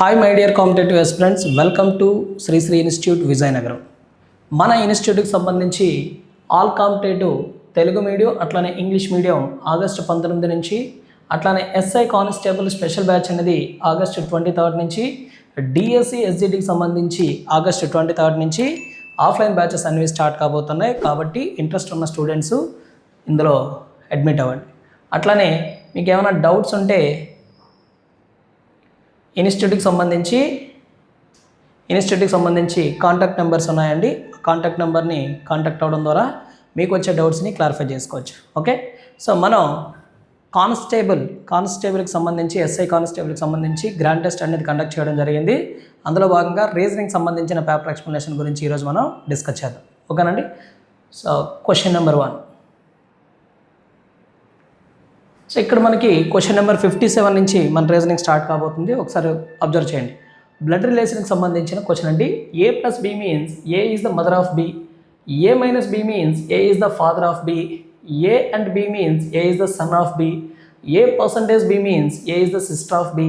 Hi my dear competitive aspirants, welcome to Shri institute Vizianagaram. మన ఇన్స్టిట్యూట్కి సంబంధించి ఆల్ కాంపిటేటివ్ తెలుగు మీడియం అట్లానే ఇంగ్లీష్ మీడియం ఆగస్టు 19 నుంచి, అట్లానే ఎస్ఐ కానిస్టేబుల్ స్పెషల్ బ్యాచ్ అనేది ఆగస్టు 23 నుంచి, డిఎస్సి ఎస్జిటికి సంబంధించి ఆగస్టు 23 నుంచి ఆఫ్లైన్ బ్యాచెస్ అనేవి స్టార్ట్ కాబోతున్నాయి. కాబట్టి ఇంట్రెస్ట్ ఉన్న స్టూడెంట్స్ ఇందులో అడ్మిట్ అవ్వండి. అట్లానే మీకు ఏమైనా డౌట్స్ ఉంటే ఇన్స్టిట్యూట్కి సంబంధించి కాంటాక్ట్ నెంబర్స్ ఉన్నాయండి. కాంటాక్ట్ నెంబర్ని కాంటాక్ట్ అవ్వడం ద్వారా మీకు వచ్చే డౌట్స్ని క్లారిఫై చేసుకోవచ్చు. ఓకే, సో మనం కానిస్టేబుల్కి సంబంధించి ఎస్ఐ కానిస్టేబుల్కి సంబంధించి గ్రాండ్ టెస్ట్ అనేది కండక్ట్ చేయడం జరిగింది. అందులో భాగంగా రీజనింగ్ సంబంధించిన పేపర్ ఎక్స్ప్లెనేషన్ గురించి ఈరోజు మనం డిస్కస్ చేద్దాం. ఓకేనండి. So question number 1. సో ఇక్కడ మనకి క్వశ్చన్ నెంబర్ 57 నుంచి మన రీజనింగ్ స్టార్ట్ కాబోతుంది. ఒకసారి అబ్జర్వ్ చేయండి. బ్లడ్ రిలేషన్కి సంబంధించిన క్వశ్చన్ అండి. A + B means A is the mother of B, A - B means A is the father of B, A and B means A is the son of B, A% B means A is the sister of B,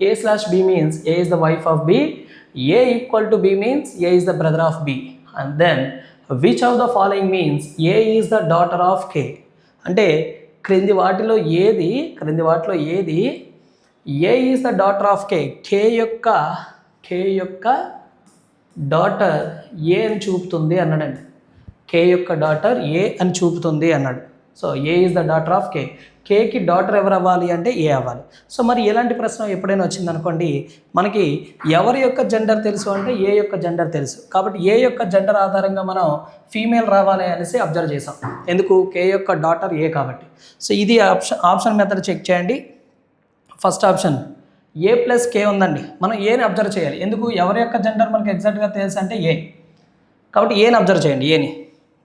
A/B means A is the wife of B, A = B means A is the brother of B, and then which of the following means A is the daughter of K. అంటే క్రింది వాటిలో ఏది ఏ is the daughter of కే, కే యొక్క daughter ఏ అని చూపుతుంది అన్నాడండి. కే యొక్క daughter ఏ అని చూపుతుంది అన్నాడు. So A is the daughter of K, కేకి డాటర్ ఎవరు అవ్వాలి అంటే ఏ అవ్వాలి. సో మరి ఎలాంటి ప్రశ్న ఎప్పుడైనా వచ్చిందనుకోండి, మనకి ఎవరి యొక్క జెండర్ తెలుసు అంటే ఏ యొక్క జెండర్ తెలుసు. కాబట్టి ఏ యొక్క జెండర్ ఆధారంగా మనం ఫీమేల్ రావాలి అనేసి అబ్జర్వ్ చేసాం. ఎందుకు? కే యొక్క డాటర్ ఏ కాబట్టి. సో ఇది ఆప్షన్ మెథడ్ చెక్ చేయండి. ఫస్ట్ ఆప్షన్ A + K ఉందండి. మనం ఏని అబ్జర్వ్ చేయాలి. ఎందుకు? ఎవరి యొక్క జెండర్ మనకి ఎగ్జాక్ట్గా తెలుసు అంటే ఏ, కాబట్టి ఏని అబ్జర్వ్ చేయండి, ఏని.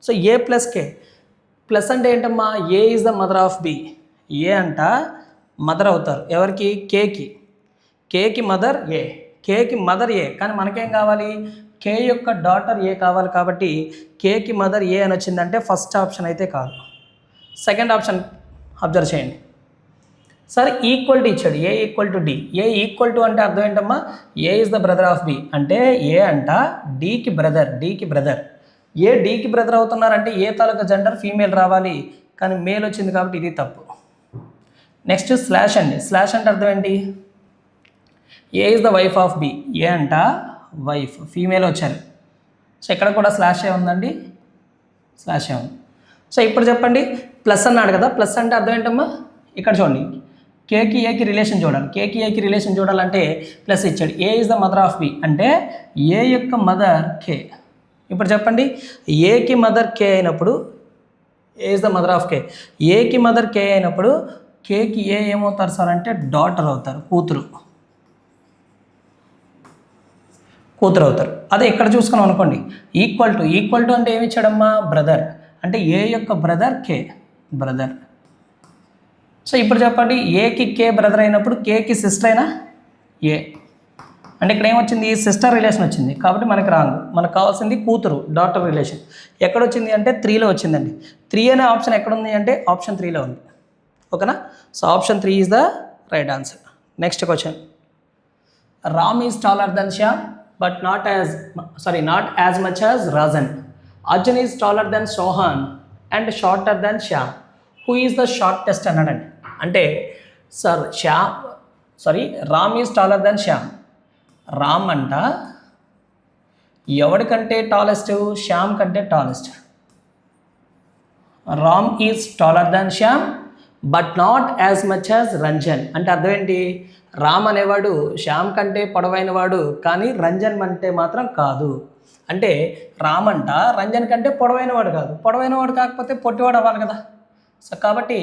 సో A + K ప్లస్ అంటే ఏంటమ్మా? A is the mother of B. A అంట మదర్ అవుతారు ఎవరికి? కేకి మదర్ ఏ, కేకి మదర్ ఏ. కానీ మనకేం కావాలి? కే యొక్క డాటర్ ఏ కావాలి. కాబట్టి కేకి మదర్ ఏ అని వచ్చిందంటే ఫస్ట్ ఆప్షన్ అయితే కాదు. సెకండ్ ఆప్షన్ అబ్జర్వ్ చేయండి. సరే ఈక్వల్ టు ఇచ్చాడు, A = D. A equal to అంటే అర్థం ఏంటమ్మా? A is the brother of B అంటే ఏ అంట డీకి బ్రదర్. ఏ డీకి బ్రదర్ అవుతున్నారంటే ఏ తాలూకా జెండర్ ఫీమేల్ రావాలి, కానీ మేల్ వచ్చింది కాబట్టి ఇది తప్పు. నెక్స్ట్ స్లాష్ అండి. స్లాష్ అంటే అర్థం ఏంటి? A is the wife of B. A అంట వైఫ్, ఫీమేల్ వచ్చారు. సో ఇక్కడ కూడా స్లాషే ఉందండి, స్లాషే ఉంది. సో ఇప్పుడు చెప్పండి, ప్లస్ అన్నాడు కదా, ప్లస్ అంటే అర్థం ఏంటమ్మా? ఇక్కడ చూడండి, కేకి ఏకి రిలేషన్ చూడాలి. కేకి ఏకి రిలేషన్ చూడాలంటే ప్లస్ ఇచ్చాడు. A is the mother of B అంటే ఏ యొక్క మదర్ కే. ఇప్పుడు చెప్పండి, ఏకి మదర్ కే అయినప్పుడు ఏ ఈజ్ ద మదర్ ఆఫ్ కే, ఏకి మదర్ కే అయినప్పుడు కేకి ఏ ఏమవుతారు సార్ అంటే డాటర్ అవుతారు, కూతురు అవుతారు. అదే ఇక్కడ చూసుకున్నాం అనుకోండి, ఈక్వల్ టు అంటే ఏమి ఇచ్చాడమ్మా? బ్రదర్. అంటే ఏ యొక్క బ్రదర్ కే, బ్రదర్. సో ఇప్పుడు చెప్పండి, ఏకి కే బ్రదర్ అయినప్పుడు కేకి సిస్టర్ అయినా ఏ. అంటే ఇక్కడ ఏమొచ్చింది? సిస్టర్ రిలేషన్ వచ్చింది. కాబట్టి మనకి రాంగ్. మనకు కావాల్సింది కూతురు, డాటర్ రిలేషన్. ఎక్కడొచ్చింది అంటే 3లో వచ్చిందండి. 3 అనే ఆప్షన్ ఎక్కడుంది అంటే ఆప్షన్ 3లో ఉంది. ఓకేనా? So option 3 is the right answer. Next question. Ram is taller than Shyam but not as much as Rajan. Arjun is taller than Sohan and shorter than Shyam. Who is the shortest అన్నాడండి. అంటే sir Ram is taller than Shyam. Ram అంట ఎవరికంటే tallest? Shyam కంటే tallest. Ram is taller than Shyam but not as much as Ranjan. అంటే అర్థం ఏంటి? రామ్ అనేవాడు శ్యామ్ కంటే పొడవైన వాడు, కానీ రంజన్ అంటే మాత్రం కాదు. అంటే రామ్ అంట రంజన్ కంటే పొడవైనవాడు కాదు. పొడవైనవాడు కాకపోతే పొట్టివాడు అవ్వాలి కదా. సో కాబట్టి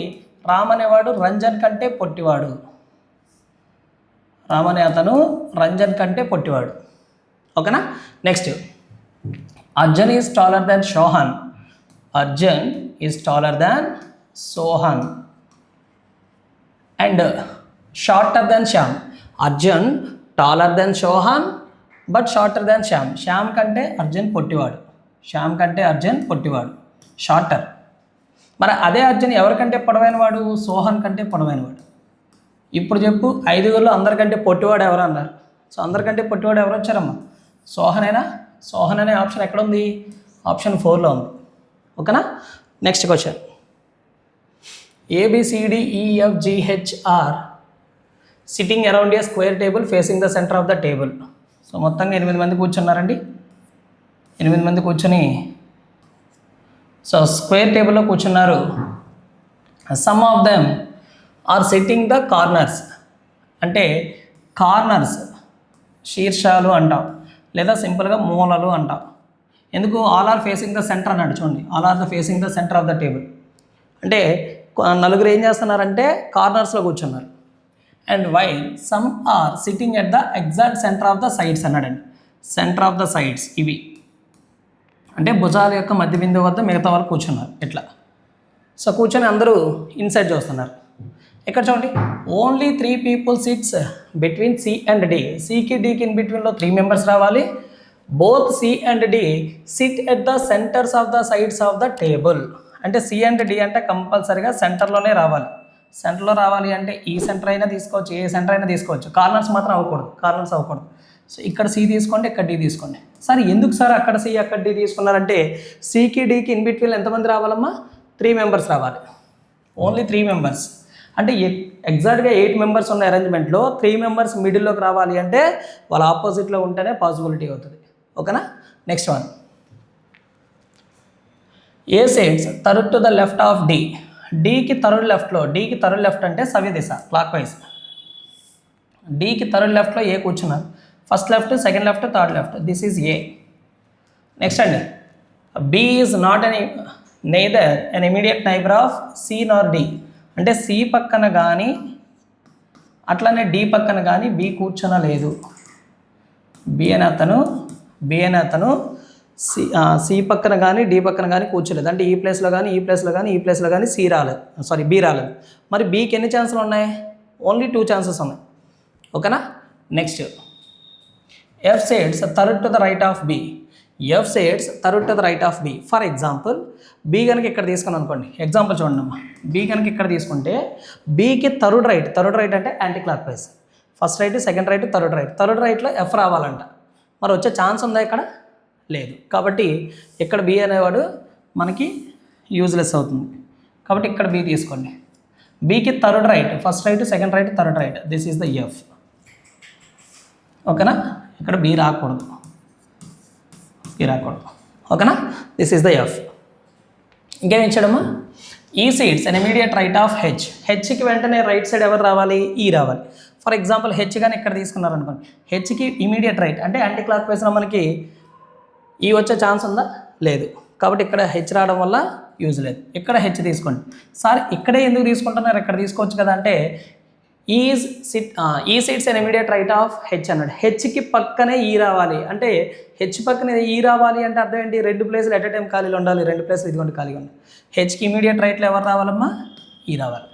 రామ్ అనేవాడు రంజన్ కంటే పొట్టివాడు. రామ్ అనే అతను రంజన్ కంటే పొట్టివాడు. ఓకేనా? Next, Arjun is taller than Sohan. Arjun is taller than Sohan and shorter than Shyam. Arjun taller than Sohan but shorter than Shyam. Shyam కంటే అర్జున్ పొట్టివాడు, షార్టర్. మరి అదే అర్జున్ ఎవరికంటే పొడవైనవాడు? సోహన్ కంటే పొడవైనవాడు. ఇప్పుడు చెప్పు, 5గురిలో అందరికంటే పొట్టివాడు ఎవరు అన్నారు? సో అందరికంటే పొట్టివాడు ఎవరు వచ్చారమ్మా? సోహనేనా? సోహన్ అనే ఆప్షన్ ఎక్కడ ఉంది? ఆప్షన్ 4లో ఉంది. ఓకేనా? Next question. ABCDEFGH are sitting around a square table facing the center of the table. So మొత్తంగా 8 మంది కూర్చున్నారండి. 8 మంది కూర్చొని సో స్క్వేర్ టేబుల్లో కూర్చున్నారు. Some of them are sitting the corners. అంటే కార్నర్స్ శీర్షాలు అంటాం, లేదా సింపుల్గా మూలలు అంటాం. ఎందుకు? All are facing the centre అన్నాడు. చూడండి, all are the facing the centre of the table. అంటే నలుగురు ఏం చేస్తున్నారంటే కార్నర్స్లో కూర్చున్నారు. And while some are sitting at the exact centre of the sides అన్నాడండి. సెంటర్ ఆఫ్ ద సైడ్స్ ఇవి అంటే భుజాల యొక్క మధ్య బిందువు వద్ద మిగతా వాళ్ళు కూర్చున్నారు ఇట్లా. సో కూర్చొని అందరూ ఇన్సైడ్ చూస్తున్నారు. ఇక్కడ చూడండి, only 3 people sits between C and D. సికి డీకి ఇన్ బిట్వీన్లో 3 members రావాలి. Both C and D sit at the centres of the sides of the table. అంటే C అండ్ D అంటే కంపల్సరీగా సెంటర్లోనే రావాలి. సెంటర్లో రావాలి అంటే ఈ సెంటర్ అయినా తీసుకోవచ్చు, ఏ సెంటర్ అయినా తీసుకోవచ్చు. కార్నర్స్ మాత్రం అవ్వకూడదు, కార్నర్స్ అవ్వకూడదు. సో ఇక్కడ C తీసుకోండి, ఇక్కడ D తీసుకోండి. సార్ ఎందుకు సార్ అక్కడ C అక్కడ D తీసుకున్నారంటే సికి డీకి ఇన్ బిట్వీన్ ఎంతమంది రావాలమ్మా? 3 members రావాలి. Only 3 members. అంటే ఎగ్జాక్ట్గా 8 members ఉన్న అరేంజ్మెంట్లో 3 members మిడిల్లోకి రావాలి అంటే వాళ్ళ ఆపోజిట్లో ఉంటేనే పాసిబిలిటీ అవుతుంది. ఓకేనా? Next one. A sits third to the left of D. Dకి థర్డ్ లెఫ్ట్లో, Dకి థర్డ్ లెఫ్ట్ అంటే సవ్య దిశ, క్లాక్ వైజ్. Dకి థర్డ్ లెఫ్ట్లో ఏ కూర్చున్నారు. First left, second left, third left. This is A. Next అండి, B is not neither an immediate neighbour of C nor D. అంటే C పక్కన కానీ అట్లనే D పక్కన కానీ B కూర్చొనలేదు. B అనే అతను C పక్కన కానీ D పక్కన కానీ కూర్చోలేదు. అంటే ఈ ప్లేస్లో కానీ ఈ ప్లేస్లో కానీ ఈ ప్లేస్లో కానీ B రాలేదు. మరి Bకి ఎన్ని ఛాన్సులు ఉన్నాయి? ఓన్లీ 2 chances ఉన్నాయి. ఓకేనా? Next, F sits third to the right of B. F sits third to the right of B. For example B కనుక ఇక్కడ తీసుకున్నాను అనుకోండి. ఎగ్జాంపుల్ చూడండి అమ్మా. B కనుక ఇక్కడ తీసుకుంటే Bకి థర్డ్ రైట్ అంటే anticlockwise. First right, second right, third రైట్లో F రావాలంట. మరి వచ్చే ఛాన్స్ ఉందా? ఇక్కడ లేదు. కాబట్టి ఇక్కడ B అనేవాడు మనకి యూజ్లెస్ అవుతుంది. కాబట్టి ఇక్కడ B తీసుకోండి. Bకి third right, first right, second right, third right. This is the F. ఓకేనా? ఇక్కడ B రాకూడదు. ఓకేనా? This is the F. ఇంకేం ఇచ్చాడమ్మా? E sits an immediate right of H. Hకి వెంటనే రైట్ సైడ్ ఎవరు రావాలి? E రావాలి. ఫర్ ఎగ్జాంపుల్ H కానీ ఇక్కడ తీసుకున్నారనుకోండి. Hకి ఇమీడియట్ రైట్ అంటే యాంటీ క్లాక్ వైజ్లో మనకి E వచ్చే ఛాన్స్ ఉందా? లేదు. కాబట్టి ఇక్కడ H రావడం వల్ల యూజ్ లేదు. ఇక్కడ H తీసుకోండి. సార్ ఇక్కడే ఎందుకు తీసుకుంటున్నారు? ఇక్కడ తీసుకోవచ్చు కదా అంటే E sits an immediate right of H అన్నాడు. Hకి పక్కనే E రావాలి. అంటే H పక్కనే E రావాలి అంటే అర్థం ఏంటి? 2 ప్లేసులు ఎట్ ఎ టైం ఖాళీలు ఉండాలి. 2 ప్లేసులు ఇదిగోండి ఖాళీగా ఉన్నాయి. Hకి ఇమీడియట్ రైట్లో ఎవరు రావాలమ్మా? E రావాలి.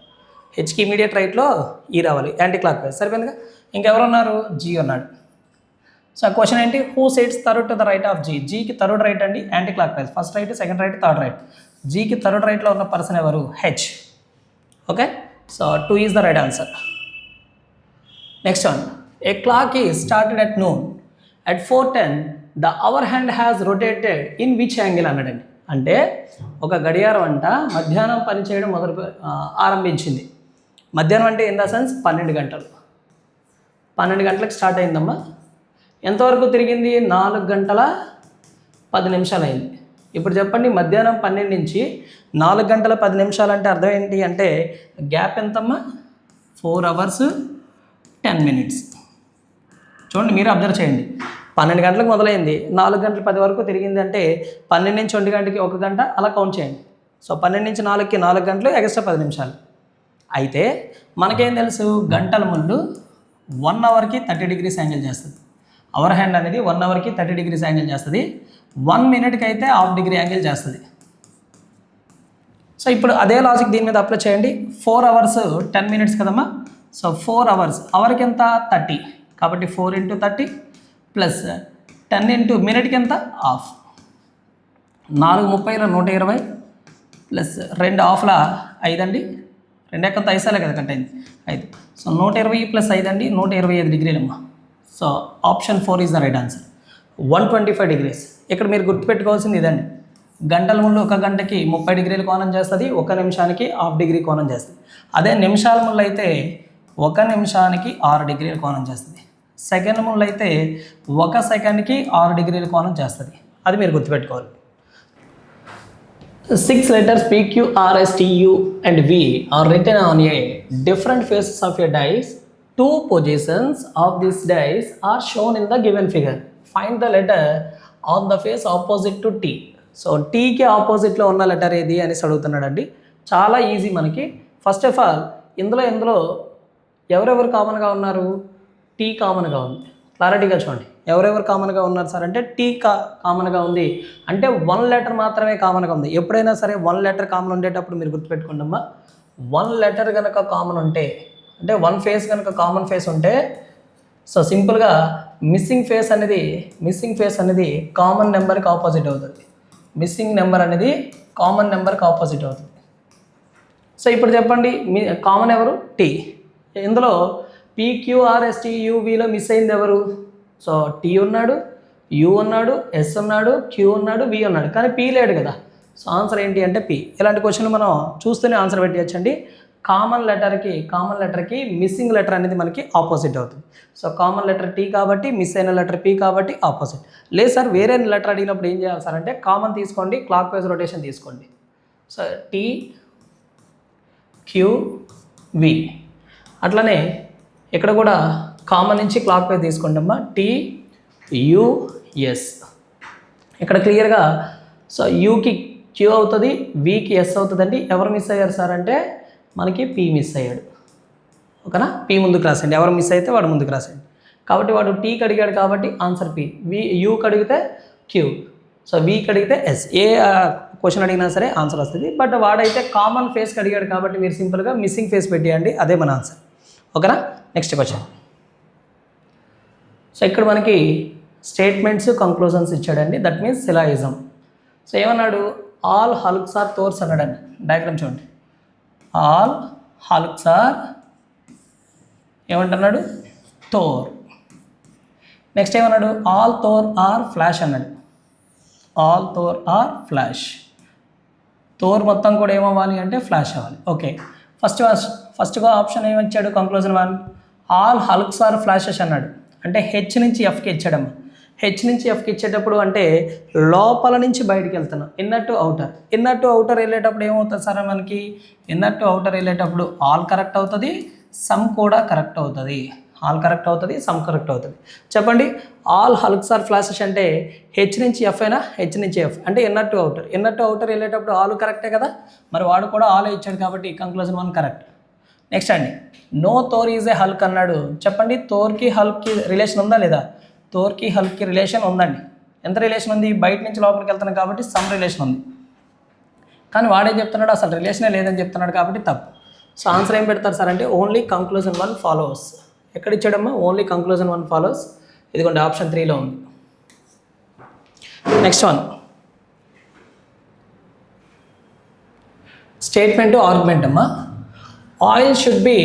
Hకి ఇమీడియట్ రైట్లో E రావాలి, యాంటీ క్లాక్ వైజ్. సరిపోయిందిగా. ఇంకెవరు ఉన్నారు? G ఉన్నాడు. సో క్వశ్చన్ ఏంటి? Who sits third to the right of G. Gకి థర్డ్ రైట్ అండి, anticlockwise. First right, second right, third right. Gకి థర్డ్ రైట్లో ఉన్న పర్సన్ ఎవరు? H. Okay. So 2 is the right answer. Next one. A clock is started at noon. At 4:10 the hour hand has rotated in which angle అన్నాడండి. అంటే ఒక గడియారం అంట మధ్యాహ్నం పనిచేయడం ఆరంభించింది. మధ్యాహ్నం అంటే ఇన్ ద సెన్స్ 12 గంటలు. 12 గంటలకు స్టార్ట్ అయిందమ్మా. ఎంతవరకు తిరిగింది? 4 గంటల 10 నిమిషాలు అయింది. ఇప్పుడు చెప్పండి, మధ్యాహ్నం 12 నుంచి 4 గంటల 10 నిమిషాలు అంటే అర్థం ఏంటి అంటే గ్యాప్ ఎంతమ్మా? 4 hours 10 minutes. చూడండి, మీరు అబ్జర్వ్ చేయండి. 12 గంటలకు మొదలైంది, 4 గంటల 10 వరకు తిరిగింది అంటే 12 నుంచి 1 గంటకి 1 గంట, అలా కౌంట్ చేయండి. సో 12 నుంచి 4కి 4 గంటలు, ఎక్స్ట్రా 10 నిమిషాలు. అయితే మనకేం తెలుసు? గంటల ముందు 1 hourకి 30 degrees యాంగిల్ చేస్తుంది. అవర్ హ్యాండ్ అనేది 1 hourకి 30 degrees యాంగిల్ చేస్తుంది. 1 minute అయితే 1/2 degree యాంగిల్ చేస్తుంది. సో ఇప్పుడు అదే లాజిక్ దీని మీద అప్లై చేయండి. 4 hours 10 minutes కదమ్మా. సో 4 hours, అవర్కి ఎంత? 30. కాబట్టి 4 into 30 ప్లస్ 10 into మినిట్కి ఎంత? హాఫ్. 4 30 120 ప్లస్ 2 హాఫ్ల 5 అండి. 2 ఎక్కడ 5 సార్లే కదా కట్ అయింది, 5. సో 120 ప్లస్ 5 అండి, 125 degrees అమ్మా. So option 4 is the right answer. 125 degrees. ఇక్కడ మీరు గుర్తుపెట్టుకోవాల్సింది ఇదండి. గంటల ముందు 1 గంటకి 30 డిగ్రీల కోణం చేస్తుంది, 1 నిమిషానికి 1/2 డిగ్రీ కోణం చేస్తుంది. అదే నిమిషాల ముందు అయితే 1 నిమిషానికి 6 డిగ్రీల కోణం చేస్తుంది. సెకండ్ ముందు అయితే 1 సెకండ్కి 6 డిగ్రీల కోణం చేస్తుంది. అది మీరు గుర్తుపెట్టుకోవాలి. 6 letters P, Q, R, S, T, U and V are written on a different faces of a dice. 2 positions of these dice are shown in the given figure. Find the letter on the face opposite to T. So టీకి ఆపోజిట్లో ఉన్న letter ఏది అని అడుగుతున్నాడండి. చాలా easy మనకి. First of all ఇందులో ఎవరెవరు కామన్గా ఉన్నారు? టీ కామన్గా ఉంది. క్లారిటీగా చూడండి, ఎవరెవరు కామన్గా ఉన్నారు సార్ అంటే టీ కామన్గా ఉంది. అంటే 1 లెటర్ మాత్రమే కామన్గా ఉంది. ఎప్పుడైనా సరే 1 లెటర్ కామన్ ఉండేటప్పుడు మీరు గుర్తుపెట్టుకోండి అమ్మా, 1 లెటర్ కనుక కామన్ ఉంటే అంటే 1 ఫేస్ కనుక కామన్ ఫేస్ ఉంటే సో సింపుల్గా మిస్సింగ్ ఫేస్ అనేది కామన్ నెంబర్కి ఆపోజిట్ అవుతుంది. మిస్సింగ్ నెంబర్ అనేది కామన్ నెంబర్కి ఆపోజిట్ అవుతుంది. సో ఇప్పుడు చెప్పండి, కామన్ ఎవరు? టీ. ఇందులో PQRSTUVలో మిస్ అయింది ఎవరు? సో టీ ఉన్నాడు, యూ ఉన్నాడు, ఎస్ ఉన్నాడు, క్యూ ఉన్నాడు, వి ఉన్నాడు, కానీ పీ లేడు కదా. సో ఆన్సర్ ఏంటి అంటే పీ. ఇలాంటి క్వశ్చన్లు మనం చూస్తూనే ఆన్సర్ పెట్టేయచ్చండి. కామన్ లెటర్కి మిస్సింగ్ లెటర్ అనేది మనకి ఆపోజిట్ అవుతుంది. సో కామన్ లెటర్ టీ కాబట్టి మిస్ అయిన లెటర్ పీ కాబట్టి ఆపోజిట్. లేదు సార్ వేరే లెటర్ అడిగినప్పుడు ఏం చేయాలి సార్ అంటే కామన్ తీసుకోండి, క్లాక్ వైజ్ రొటేషన్ తీసుకోండి. So T, Q, V. అట్లనే ఇక్కడ కూడా కామన్ నుంచి క్లాక్ వైజ్ తీసుకోండి అమ్మా. T, U, S. ఇక్కడ క్లియర్గా సో యూకి క్యూ అవుతుంది, వికి ఎస్ అవుతుందండి. ఎవరు మిస్ అయ్యారు సార్ అంటే మనకి పీ మిస్ అయ్యాడు. ఓకేనా? పీ ముందుకు రాసేయండి. ఎవరు మిస్ అయితే వాడు ముందుకు రాసేయండి. కాబట్టి వాడు టీకి అడిగాడు కాబట్టి ఆన్సర్ పీ. యూకి అడిగితే క్యూ, సో వీకి అడిగితే ఎస్. ఏ క్వశ్చన్ అడిగినా సరే ఆన్సర్ వస్తుంది. బట్ వాడైతే కామన్ ఫేస్కి అడిగాడు కాబట్టి మీరు సింపుల్గా మిస్సింగ్ ఫేస్ పెట్టేయండి, అదే మన ఆన్సర్. ఓకేనా? Next question. సో ఇక్కడ మనకి స్టేట్మెంట్స్, కంక్లూజన్స్ ఇచ్చాడండి. That means syllogism. సో ఏమన్నాడు? ఆల్ హల్క్స్ ఆర్ థోర్స్ అన్నాడండి. డయాగ్రామ్ చూడండి. ఆల్ హల్క్స్ ఆర్ ఏమంటున్నాడు? థోర్. నెక్స్ట్ ఏమన్నాడు? ఆల్ థోర్ ఆర్ ఫ్లాష్ అన్నాడు. All Thor are Flash. Thor మొత్తం కూడా ఏమవ్వాలి అంటే ఫ్లాష్ అవ్వాలి. ఓకే, ఫస్ట్గా ఆప్షన్ ఏమిచ్చాడు? కంక్లూజన్ 1 ఆల్ హల్క్స్ ఆర్ ఫ్లాషెస్ అన్నాడు. అంటే హెచ్ నుంచి ఎఫ్కి ఇచ్చాడమ్మా. హెచ్ నుంచి ఎఫ్కి ఇచ్చేటప్పుడు అంటే లోపల నుంచి బయటికి వెళ్తున్నాం. ఇన్నర్ టు అవుటర్ వెళ్ళేటప్పుడు ఏమవుతుంది సార్ మనకి? ఇన్నర్ టు అవుటర్ వెళ్ళేటప్పుడు ఆల్ కరెక్ట్ అవుతుంది, సమ్ కూడా కరెక్ట్ అవుతుంది. ఆల్ కరెక్ట్ అవుతుంది, సమ్ కరెక్ట్ అవుతుంది. చెప్పండి, ఆల్ హల్క్స్ ఆర్ ఫ్లాషెస్ అంటే హెచ్ నుంచి ఎఫ్ అయినా హెచ్ నుంచి ఎఫ్ అంటే ఇన్నర్ టు అవుటర్ వెళ్ళేటప్పుడు ఆల్ కరెక్టే కదా. మరి వాడు కూడా ఆల్ ఇచ్చాడు కాబట్టి కంక్లూజన్ 1 కరెక్ట్. నెక్స్ట్ అండి, no Thor is a hulk అన్నాడు. చెప్పండి, థోర్కి హల్క్కి రిలేషన్ ఉందా లేదా? థోర్కి హల్క్కి రిలేషన్ ఉందండి. ఎంత రిలేషన్ ఉంది? బయట నుంచి లోపలికి వెళ్తున్నాం కాబట్టి సమ్ రిలేషన్ ఉంది. కానీ వాడేం చెప్తున్నాడు? అసలు రిలేషనే లేదని చెప్తున్నాడు కాబట్టి తప్పు. సో ఆన్సర్ ఏం పెడతారు సార్ అంటే ఓన్లీ కంక్లూజన్ 1 ఫాలోస్. ఎక్కడ ఇచ్చాడమ్మా? Only conclusion 1 follows. ఇదిగోండి ఆప్షన్ 3లో ఉంది. నెక్స్ట్ వన్, స్టేట్మెంట్ ఆర్గ్యుమెంట్ అమ్మా. Oil should be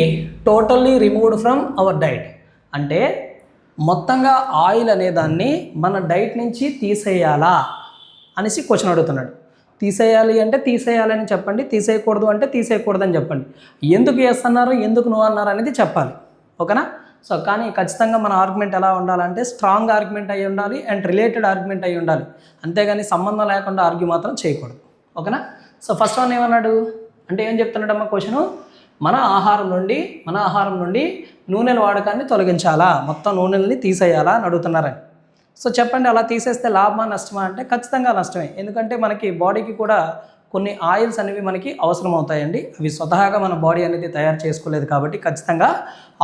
totally removed from our diet. అంటే మొత్తంగా ఆయిల్ అనేదాన్ని మన డైట్ నుంచి తీసేయాలా అనేసి క్వశ్చన్ అడుగుతున్నాడు. తీసేయాలి అంటే తీసేయాలని చెప్పండి, తీసేయకూడదు అంటే తీసేయకూడదని చెప్పండి. ఎందుకు ఎస్ అన్నారు, ఎందుకు నో అన్నారు అనేది చెప్పాలి. ఓకేనా? సో కానీ ఖచ్చితంగా మన ఆర్గ్యుమెంట్ ఎలా ఉండాలంటే స్ట్రాంగ్ ఆర్గ్యుమెంట్ అయి ఉండాలి అండ్ రిలేటెడ్ ఆర్గ్యుమెంట్ అయి ఉండాలి. అంతేగాని సంబంధం లేకుండా ఆర్గ్యూ మాత్రం చేయకూడదు. ఓకేనా? సో ఫస్ట్ వన్ ఏమన్నాడు అంటే ఏం చెప్తున్నాడమ్మా క్వశ్చను? మన ఆహారం నుండి నూనెల వాడకాన్ని తొలగించాలా, మొత్తం నూనెల్ని తీసేయాలా అని అడుగుతున్నారని. సో చెప్పండి, అలా తీసేస్తే లాభమా నష్టమా అంటే ఖచ్చితంగా నష్టమే. ఎందుకంటే మనకి బాడీకి కూడా కొన్ని ఆయిల్స్ అనేవి మనకి అవసరం అవుతాయండి. అవి స్వతహాగా మన బాడీ అనేది తయారు చేసుకోలేదు కాబట్టి ఖచ్చితంగా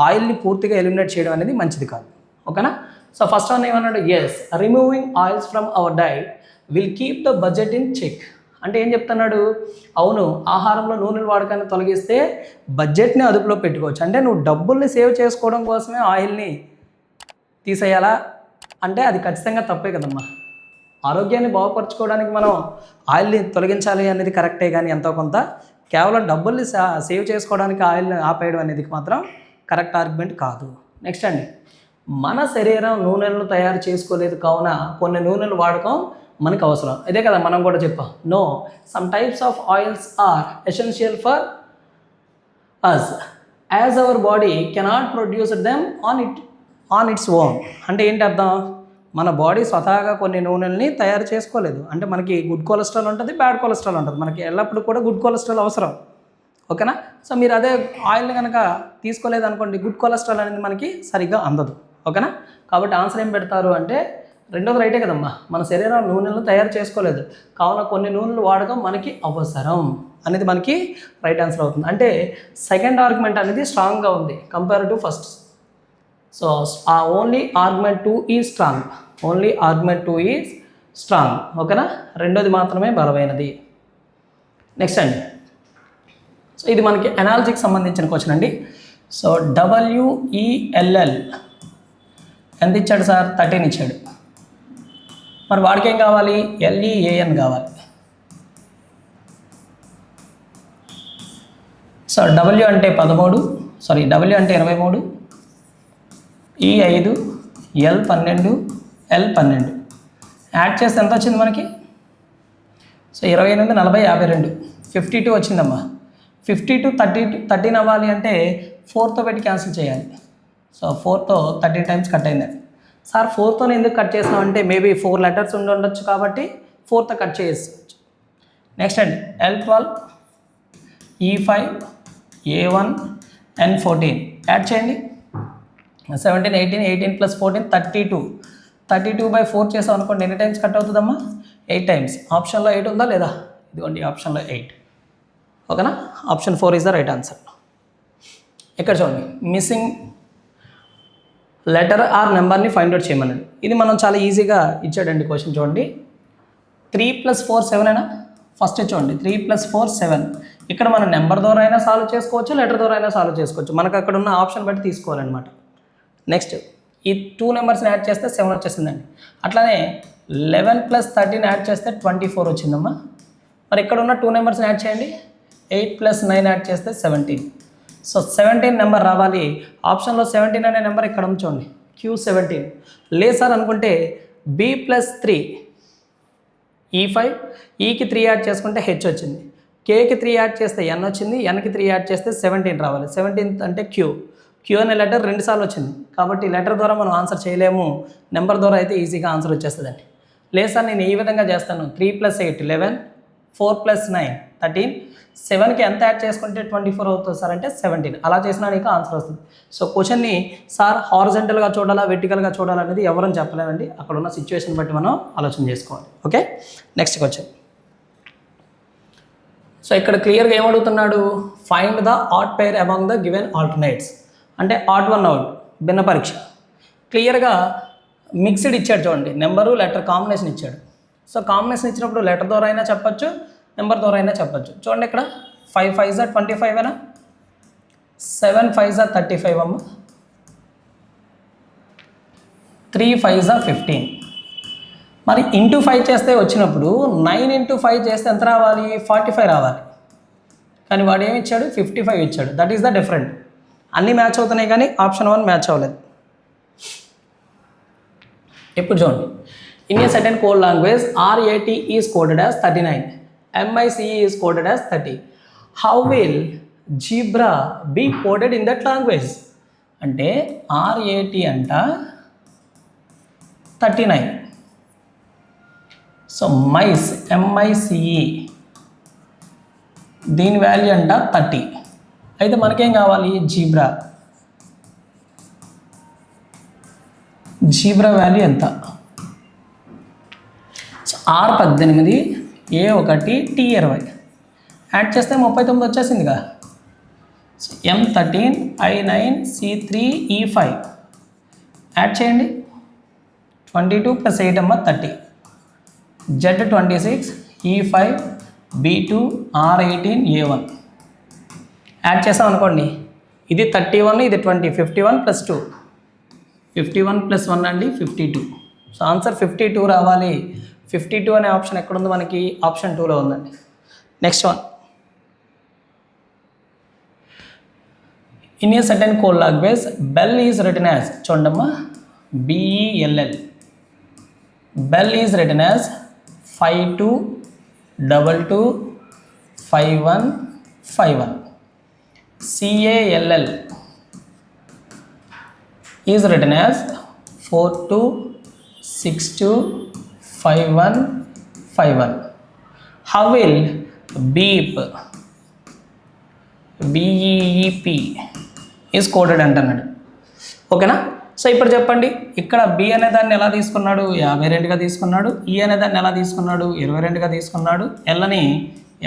ఆయిల్ని పూర్తిగా ఎలిమినేట్ చేయడం అనేది మంచిది కాదు. ఓకేనా? సో ఫస్ట్ వన్ ఏమన్నాడు? Yes, removing oils from our diet will keep the budget in check. అంటే ఏం చెప్తున్నాడు? అవును, ఆహారంలో నూనెల వాడకాన్ని తొలగిస్తే బడ్జెట్ని అదుపులో పెట్టుకోవచ్చు. అంటే నువ్వు డబ్బుల్ని సేవ్ చేసుకోవడం కోసమే ఆయిల్ని తీసేయాలా అంటే అది ఖచ్చితంగా తప్పే కదమ్మా. ఆరోగ్యాన్ని బాగుపరచుకోవడానికి మనం ఆయిల్ని తొలగించాలి అనేది కరెక్టే, కానీ ఎంతో కొంత కేవలం డబ్బుల్ని సేవ్ చేసుకోవడానికి ఆయిల్ని ఆపేయడం అనేది మాత్రం కరెక్ట్ ఆర్గ్యుమెంట్ కాదు. నెక్స్ట్ అండి, మన శరీరం నూనెలను తయారు చేసుకోలేదు కావున కొన్ని నూనెలు వాడకం మనకు అవసరం. ఇదే కదా మనం కూడా చెప్పాం. No, some types of oils are essential for us as our body cannot produce them on its own. అంటే ఏంటి అర్థం? మన బాడీ స్వతహాగా కొన్ని నూనెల్ని తయారు చేసుకోలేదు. అంటే మనకి గుడ్ కొలెస్ట్రాల్ ఉంటుంది, బ్యాడ్ కొలెస్ట్రాల్ ఉంటుంది. మనకి ఎల్లప్పుడూ కూడా గుడ్ కొలెస్ట్రాల్ అవసరం. ఓకేనా? సో మీరు అదే ఆయిల్ని కనుక తీసుకోలేదు అనుకోండి, గుడ్ కొలెస్ట్రాల్ అనేది మనకి సరిగ్గా అందదు. ఓకేనా? కాబట్టి ఆన్సర్ ఏం పెడతారు అంటే రెండోది రైటే కదమ్మా. మన శరీరం నూనెలను తయారు చేసుకోలేదు కావున కొన్ని నూనెలు వాడకం మనకి అవసరం అనేది మనకి రైట్ ఆన్సర్ అవుతుంది. అంటే సెకండ్ ఆర్గ్యుమెంట్ అనేది స్ట్రాంగ్గా ఉంది compare to first. So only argument 2 is strong. Only argument 2 is strong. ఓకేనా? రెండోది మాత్రమే బలమైనది. నెక్స్ట్ అండి, సో ఇది మనకి ఎనాలజీకి సంబంధించిన క్వశ్చన్ అండి. సో WELL ఎంత ఇచ్చాడు సార్? 13 ఇచ్చాడు. మరి వాడికి ఏం కావాలి? LEAN కావాలి. సో W అంటే 13, W అంటే 23, E 5, L 12, L 12 యాడ్ చేస్తే ఎంత వచ్చింది మనకి? సో 28, 40, 52, 52 వచ్చిందమ్మా. 52 13 అవ్వాలి అంటే 4తో పెట్టి క్యాన్సిల్ చేయాలి. సో 4తో 13 టైమ్స్ కట్ అయిందండి. సార్ 4తో ఎందుకు కట్ చేస్తాం అంటే మేబీ 4 లెటర్స్ ఉండొచ్చు కాబట్టి 4తో కట్ చేసుకోవచ్చు. నెక్స్ట్ అండి, L12, E5, A1, N14 add చేయండి. 17, 18, 18 + 14 32. 32/4 చేసాం అనుకోండి, ఎన్ని టైమ్స్ కట్ అవుతుందమ్మా? 8 టైమ్స్. ఆప్షన్లో 8 ఉందా లేదా? ఇదిగోండి ఆప్షన్లో 8. ఓకేనా? Option 4 is the right answer. ఇక్కడ చూడండి, మిస్సింగ్ లెటర్ ఆర్ నెంబర్ని ఫైండ్ అవుట్ చేయమన్నాడు. ఇది మనం చాలా ఈజీగా ఇచ్చాడండి క్వశ్చన్. చూడండి, 3 + 4 7 అయినా ఫస్ట్ చూడండి, 3 + 4 7. ఇక్కడ మనం నెంబర్ ద్వారా అయినా సాల్వ్ చేసుకోవచ్చు, లెటర్ ద్వారా అయినా సాల్వ్ చేసుకోవచ్చు. మనకు అక్కడ ఉన్న ఆప్షన్ బట్టి తీసుకోవాలన్నమాట. నెక్స్ట్, ఈ 2 నెంబర్స్ని యాడ్ చేస్తే 7 వచ్చేసిందండి. అట్లానే 11 + 13 యాడ్ చేస్తే 24 వచ్చిందమ్మా. మరి ఇక్కడ ఉన్న 2 నెంబర్స్ని యాడ్ చేయండి. 8 + 9 యాడ్ చేస్తే 17. సో 17 నెంబర్ రావాలి. ఆప్షన్లో 17 అనే నెంబర్ ఇక్కడ ఉంచండి, Q17. లేదు సార్ అనుకుంటే B + 3 E5, ఈకి 3 యాడ్ చేసుకుంటే H వచ్చింది. Kకి 3 యాడ్ చేస్తే N వచ్చింది. Nకి 3 యాడ్ చేస్తే 17 రావాలి. 17 అంటే Q అనే లెటర్ 2 సార్లు వచ్చింది కాబట్టి లెటర్ ద్వారా మనం ఆన్సర్ చేయలేము. నెంబర్ ద్వారా అయితే ఈజీగా ఆన్సర్ వచ్చేస్తుందండి. లేదు సార్ నేను ఈ విధంగా చేస్తాను, 3 + 8 11, 4 + 9 13, 7కి ఎంత యాడ్ చేసుకుంటే 24 అవుతుంది సార్ అంటే 17. అలా చేసినా నీకు ఆన్సర్ వస్తుంది. సో క్వశ్చన్ని సార్ హారిజంటల్గా చూడాలా, వెర్టికల్గా చూడాలనేది ఎవరని చెప్పలేమండి. అక్కడ ఉన్న సిచ్యువేషన్ బట్టి మనం ఆలోచన చేసుకోవాలి. Okay, next question. సో ఇక్కడ క్లియర్గా ఏమడుగుతున్నాడు? Find the odd pair among the given alternates. అంటే ఆడ్ వన్ అవుట్, భిన్న పరీక్ష. క్లియర్గా మిక్స్డ్ ఇచ్చాడు చూడండి, నెంబరు లెటర్ కాంబినేషన్ ఇచ్చాడు. సో కాంబినేషన్ ఇచ్చినప్పుడు లెటర్ ద్వారా అయినా చెప్పచ్చు, నెంబర్ ద్వారా అయినా చెప్పచ్చు. చూడండి ఇక్కడ 5 5s 25 అయినా, 7 5s 35 అమ్మ, 3 5s 15. మరి ఇంటూ 5 చేస్తే వచ్చినప్పుడు 9 × 5 చేస్తే ఎంత రావాలి? 45 రావాలి. కానీ వాడు ఏమి ఇచ్చాడు? 55 ఇచ్చాడు. That is the different. అన్నీ మ్యాచ్ అవుతున్నాయి కానీ ఆప్షన్ 1 మ్యాచ్ అవ్వలేదు. ఇప్పుడు చూడండి, in a certain code language RAT is coded as 39, MICE is coded as 30. How will zebra be coded in that language? అంటే RAT అంట 39, సో MICE దీని value అంట 30. అయితే మనకేం కావాలి? జీబ్రా వాల్యూ ఎంత? So R18, A1, T20 add చేస్తే 39 వచ్చేసిందిగా. So M13, I9, C3, E5 add చేయండి. 22 + 8 అమ్మ 30, Z26, E5, B2, R18, A1 add చేసాం అనుకోండి. ఇది 31, ఇది 20, 51 + 2, 51 + 1 అండి 52. సో ఆన్సర్ 52 రావాలి. 52 అనే ఆప్షన్ ఎక్కడుంది మనకి? ఆప్షన్ 2లో ఉందండి. Next one, in a certain code language bell is written as. చూడమ్మా, BELL. Bell is written as 52225151. CALL is written as 42625151. How will BEEP is coded అంటున్నాడు. ఓకేనా? సో ఇప్పుడు చెప్పండి, ఇక్కడ బి అనే దాన్ని ఎలా తీసుకున్నాడు? 52గా తీసుకున్నాడు. ఈ అనే దాన్ని ఎలా తీసుకున్నాడు? 22గా తీసుకున్నాడు. ఎల్ని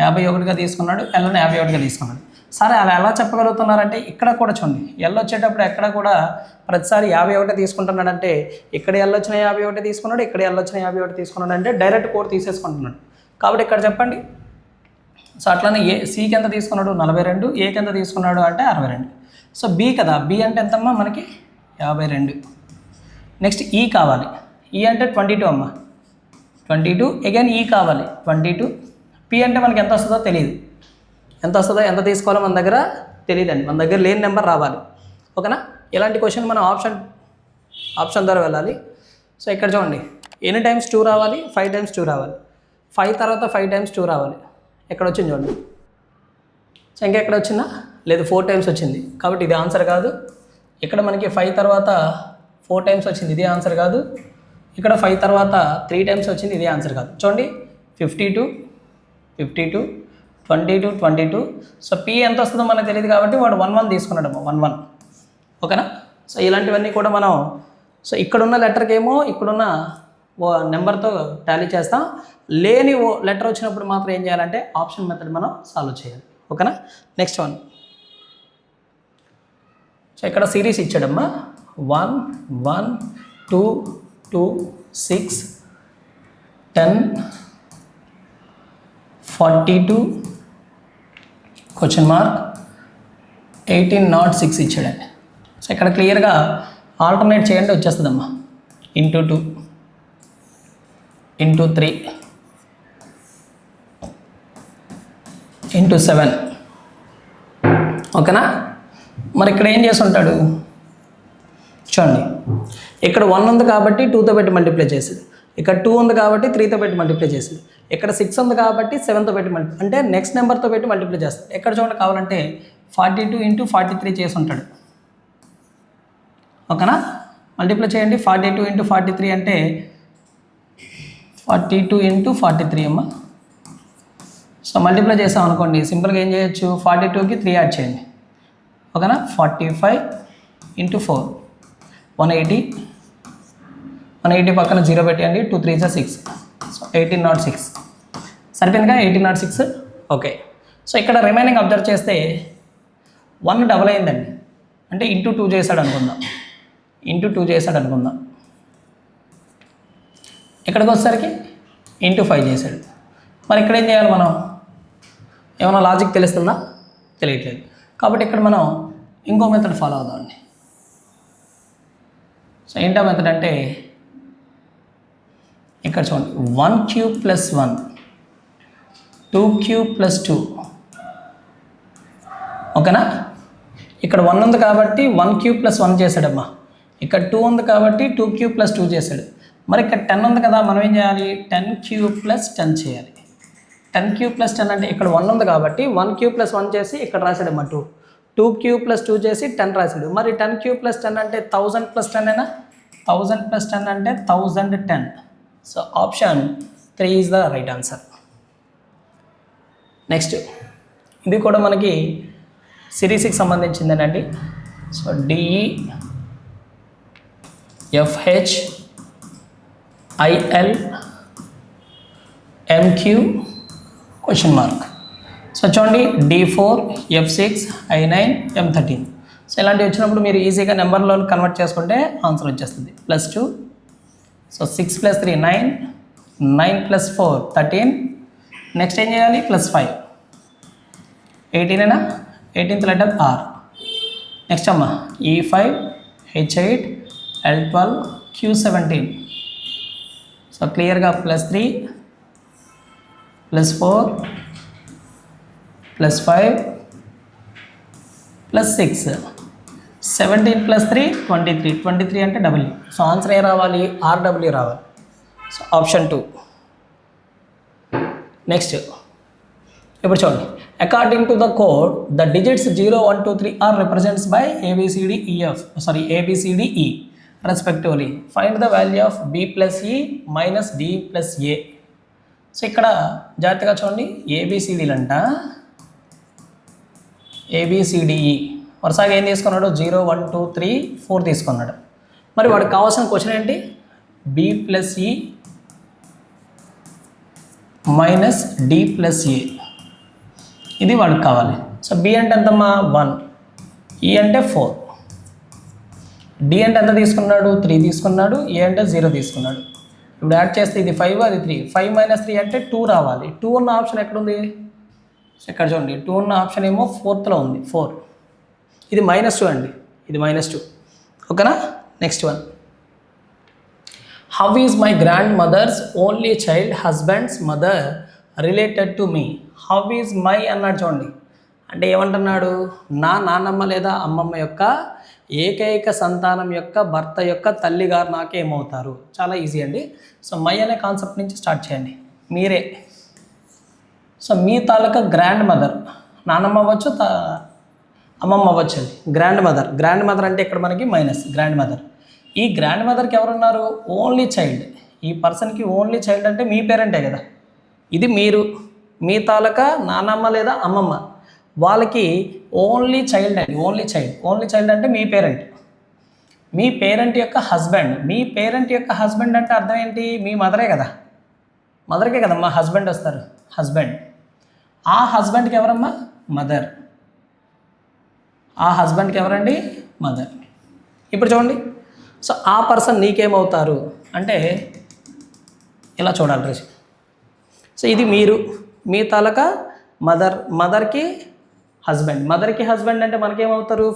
51గా తీసుకున్నాడు. ఎల్ని 51గా తీసుకున్నాడు. సరే, అలా ఎలా చెప్పగలుగుతున్నారంటే ఇక్కడ కూడా చూడండి, ఎల్ వచ్చేటప్పుడు ఎక్కడ కూడా ప్రతిసారి 51 తీసుకుంటున్నాడంటే ఇక్కడ ఎల్ వచ్చిన 51 తీసుకున్నాడు, ఇక్కడ ఎల్ వచ్చిన 51 తీసుకున్నాడు అంటే డైరెక్ట్ కోడ్ తీసేసుకుంటున్నాడు. కాబట్టి ఇక్కడ చెప్పండి. సో అట్లానే సికి ఎంత తీసుకున్నాడు? 42. ఏకి ఎంత తీసుకున్నాడు అంటే 62. సో బి కదా, బి అంటే ఎంతమ్మా మనకి? 52. నెక్స్ట్ ఈ కావాలి. ఈ అంటే 22 అమ్మ, 22. అగైన్ ఈ కావాలి 22. పి అంటే మనకి ఎంత వస్తుందో తెలియదు. ఎంత వస్తుందో ఎంత తీసుకోవాలో మన దగ్గర తెలియదండి. మన దగ్గర లేని నెంబర్ రావాలి. ఓకేనా? ఇలాంటి క్వశ్చన్ మనం ఆప్షన్ ద్వారా వెళ్ళాలి. సో ఇక్కడ చూడండి, ఎన్ని టైమ్స్ 2 రావాలి? 5 టైమ్స్ 2 రావాలి. 5 తర్వాత 5 టైమ్స్ 2 రావాలి. ఎక్కడ వచ్చింది చూడండి. సో ఇంకా ఎక్కడ వచ్చిందా? లేదు, 4 టైమ్స్ వచ్చింది. కాబట్టి ఇది ఆన్సర్ కాదు. ఇక్కడ మనకి 5 తర్వాత 4 టైమ్స్ వచ్చింది, ఇది ఆన్సర్ కాదు. ఇక్కడ 5 తర్వాత 3 టైమ్స్ వచ్చింది, ఇది ఆన్సర్ కాదు. చూడండి, 52, 22, 22. సో పి ఎంత వస్తుందో మనకు తెలియదు కాబట్టి వాడు 11 తీసుకున్నాడు. 11. ఓకేనా? సో ఇలాంటివన్నీ కూడా మనం ఇక్కడున్న లెటర్కి ఏమో ఇక్కడున్న నెంబర్తో టాలీ చేస్తాం. లేని లెటర్ వచ్చినప్పుడు మాత్రం ఏం చేయాలంటే ఆప్షన్ మెథడ్ మనం సాల్వ్ చేయాలి. ఓకేనా? Next one. సో ఇక్కడ సిరీస్ ఇచ్చాడమ్మా. 1, 1, 2, 2, 6, 10, 42, క్వశ్చన్ మార్క్, 1806 ఇచ్చాడండి. సో ఇక్కడ క్లియర్గా ఆల్టర్నేట్ చేయండి, వచ్చేస్తుందమ్మా. Into 2, into 3, into 7. ఓకేనా? మరి ఇక్కడ ఏం చేసి ఉంటాడు చూడండి. ఇక్కడ 1 ఉంది కాబట్టి 2తో పెట్టి మల్టిప్లై చేసాడు. ఇక్కడ 2 ఉంది కాబట్టి 3తో పెట్టి మల్టిప్లై చేసాడు. ఇక్కడ 6 ఉంది కాబట్టి 7తో పెట్టి అంటే నెక్స్ట్ నెంబర్తో పెట్టి మల్టిప్లై చేస్తాడు. ఎక్కడ చూడండి కావాలంటే 42 ఇంటూ 43 చేసి ఉంటాడు. ఓకేనా? మల్టిప్లై చేయండి. 42 ఇంటూ 43 అంటే 42 ఇంటూ 43 అమ్మ. సో మల్టిప్లై చేసాం అనుకోండి, సింపుల్గా ఏం చేయొచ్చు? 42కి 3 యాడ్ చేయండి. ఓకేనా? 45 ఇంటూ 4, 180. 180 పక్కన 0 పెట్టండి. 2 3 6. సో 1806 సరిపోయిందిగా. 1806. ఓకే. సో ఇక్కడ రిమైనింగ్ అబ్జర్వ్ చేస్తే 1 డబల్ అయిందండి. అంటే ఇంటూ 2 చేశాడు అనుకుందాం. ఇక్కడికి వచ్చేసరికి ఇంటూ 5 చేశాడు. మరి ఇక్కడ ఏం చేయాలి మనం? ఏమైనా లాజిక్ తెలుస్తుందా? తెలియట్లేదు. కాబట్టి ఇక్కడ మనం ఇంకో మెథడ్ ఫాలో అవుదామండి. సో ఏంటో మెథడ్ అంటే ఇక్కడ చూడండి, 1 క్యూబ్ ప్లస్ 1, 2 క్యూబ్ ప్లస్ 2. ఓకేనా? ఇక్కడ 1 ఉంది కాబట్టి 1 క్యూబ్ ప్లస్ 1 చేశాడమ్మా. ఇక్కడ 2 ఉంది కాబట్టి 2 క్యూబ్ ప్లస్ 2 చేశాడు. మరి ఇక్కడ 10 ఉంది కదా, మనం ఏం చేయాలి? 10 క్యూబ్ ప్లస్ 10 చేయాలి. 10 క్యూబ్ ప్లస్ 10 అంటే ఇక్కడ 1 ఉంది కాబట్టి 1 క్యూబ్ ప్లస్ 1 చేసి ఇక్కడ రాశాడమ్మా 2. 2 క్యూబ్ ప్లస్ 2 చేసి 10 రాశాడు. మరి 10 క్యూబ్ ప్లస్ 10 అంటే 1000 ప్లస్ 10 అయినా? 1000 ప్లస్ 10 అంటే 1010. So option 3 is the right answer. Next, ఇది కూడా మనకి సిరీస్కి సంబంధించిందేనండి. So DE FH IL MQ question mark. So చూడండి, D4 F6 I9 M13. So ఇలాంటివి వచ్చినప్పుడు మీరు ఈజీగా నెంబర్లో కన్వర్ట్ చేసుకుంటే ఆన్సర్ వచ్చేస్తుంది. +2. సో 6 + 3 9, 9 + 4 13. నెక్స్ట్ ఏం చేయాలి? +5 18 అయినా? 18th letter R. నెక్స్ట్ అమ్మా E5 H8 L12 Q17. So క్లియర్గా +3 +4 +5 +6 17 + 3 23, 23 అంటే డబ్ల్యూ. సో ఆన్సర్ ఏ రావాలి? ఆర్డబ్ల్యూ రావాలి. So option 2. నెక్స్ట్ ఇప్పుడు చూడండి, according to the code the digits 0, 1, 2, 3 are represents by ABCDE respectively. Find the value of B + E - D + A. So ఇక్కడ జాగ్రత్తగా చూడండి, ABCDలు అంట, ABCDE వరుసగా ఏం తీసుకున్నాడు? 0, 1, 2, 3, 4 తీసుకున్నాడు. మరి వాడికి కావాల్సిన క్వశ్చన్ ఏంటి? B + E - D + A, ఇది వాడికి కావాలి. సో B అంటే ఎంతమ్మా? 1, E అంటే 4, D అంటే ఎంత తీసుకున్నాడు? 3 తీసుకున్నాడు, A అంటే 0 తీసుకున్నాడు. ఇప్పుడు యాడ్ చేస్తే ఇది 5, అది 3. 5 - 3 అంటే 2 రావాలి. 2 ఉన్న ఆప్షన్ ఎక్కడుంది? సో ఇక్కడ చూడండి, 2 ఉన్న ఆప్షన్ ఏమో 4th ఉంది, 4. ఇది -2 అండి, ఇది -2. ఓకేనా? Next one, how is my grand mother's only child husbands mother related to me? How is my అన్నాడు చూడండి, అంటే ఏమంటున్నాడు? నా నాన్నమ్మ లేదా అమ్మమ్మ యొక్క ఏకైక సంతానం యొక్క భర్త యొక్క తల్లిగారు నాకేమవుతారు? చాలా ఈజీ అండి. సో మై అనే కాన్సెప్ట్ నుంచి స్టార్ట్ చేయండి. మీరే, సో మీ తాలూకా గ్రాండ్ మదర్, నాన్నమ్మ అవ్వచ్చు, అమ్మమ్మ అవ్వచ్చు. గ్రాండ్ మదర్ అంటే ఇక్కడ మనకి మైనస్ గ్రాండ్ మదర్. ఈ గ్రాండ్ మదర్కి ఎవరున్నారు? Only child. ఈ పర్సన్కి ఓన్లీ చైల్డ్ అంటే మీ పేరెంటే కదా. ఇది మీరు, మీ తాలూకా నాన్నమ్మ లేదా అమ్మమ్మ, వాళ్ళకి ఓన్లీ చైల్డ్ అండి. ఓన్లీ చైల్డ్ అంటే మీ పేరెంట్. మీ పేరెంట్ యొక్క హస్బెండ్. మీ పేరెంట్ యొక్క హస్బెండ్ అంటే అర్థం ఏంటి? మీ మదరే కదా, మదర్కే కదమ్మా హస్బెండ్ వస్తారు, హస్బెండ్. ఆ హస్బెండ్కి ఎవరమ్మా? మదర్. ఆ హస్బెండ్కి ఎవరండి? మదర్. ఇప్పుడు చూడండి, సో ఆ పర్సన్ నీకేమవుతారు అంటే ఇలా చూడాలి. సో ఇది మీరు, మీ తాలూకా మదర్కి హస్బెండ్ అంటే మనకేమవుతారు?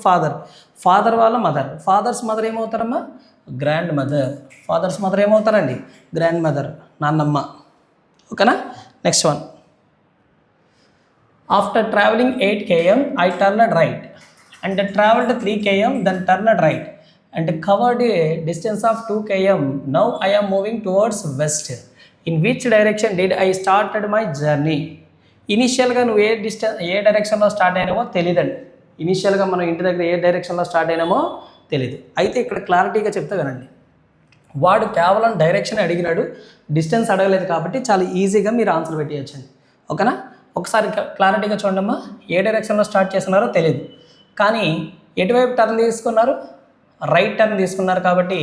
ఫాదర్ వాళ్ళ మదర్. ఫాదర్స్ మదర్ ఏమవుతారమ్మా? Grandmother. ఫాదర్స్ మదర్ ఏమవుతారండి? గ్రాండ్ మదర్, నాన్నమ్మ. ఓకేనా? Next one, after travelling 8 km I turned right and traveled 3 km then turned right and covered a distance of 2 km. Now I am moving towards west. In which direction did I started my journey? ఇనీషియల్గా నువ్వు ఏ డైరెక్షన్లో start అయినామో తెలియదండి. ఇనీషియల్గా మనం ఇంటి దగ్గర ఏ డైరెక్షన్లో start అయినామో తెలియదు. అయితే ఇక్కడ క్లారిటీగా చెప్తా వినండి. వాడు కేవలం డైరెక్షన్ అడిగినాడు, డిస్టెన్స్ అడగలేదు కాబట్టి చాలా ఈజీగా మీరు ఆన్సర్ పెట్టేయచ్చండి. ఓకేనా? ఒకసారి క్లారిటీగా చూడమ్మా, ఏ డైరెక్షన్లో స్టార్ట్ చేస్తున్నారో తెలియదు, కానీ ఎటువైపు టర్న్ తీసుకున్నారు? రైట్ టర్న్ తీసుకున్నారు కాబట్టి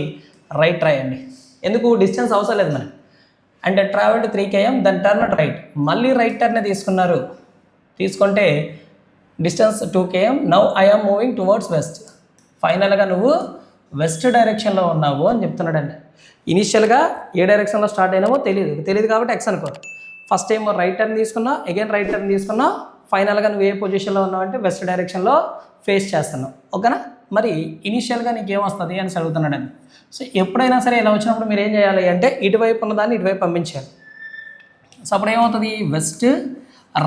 రైట్ రాయండి. ఎందుకు? డిస్టెన్స్ అవసరం లేదు మనకి. And travelled 3 km then turn right, మళ్ళీ రైట్ టర్నే తీసుకున్నారు. తీసుకుంటే distance 2 km. Now I'm moving towards west. ఫైనల్గా నువ్వు వెస్ట్ డైరెక్షన్లో ఉన్నావు అని చెప్తున్నాడండి. ఇనీషియల్గా ఏ డైరెక్షన్లో స్టార్ట్ అయినామో తెలియదు కాబట్టి ఎక్స్ అనుకో. ఫస్ట్ ఏమో రైట్ టర్న్ తీసుకున్నా, అగైన్ రైట్ టర్న్ తీసుకున్నా, ఫైనల్గా నువ్వు ఏ పొజిషన్లో ఉన్నావు అంటే వెస్ట్ డైరెక్షన్లో ఫేస్ చేస్తున్నావు. ఓకేనా? మరి ఇనీషియల్గా నీకేమొస్తుంది అని అడుగుతున్నాడండి. సో ఎప్పుడైనా సరే ఇలా వచ్చినప్పుడు మీరు ఏం చేయాలి అంటే ఇటువైపు ఉన్నదాన్ని ఇటువైపు పంపించాలి. సో అప్పుడు ఏమవుతుంది? వెస్ట్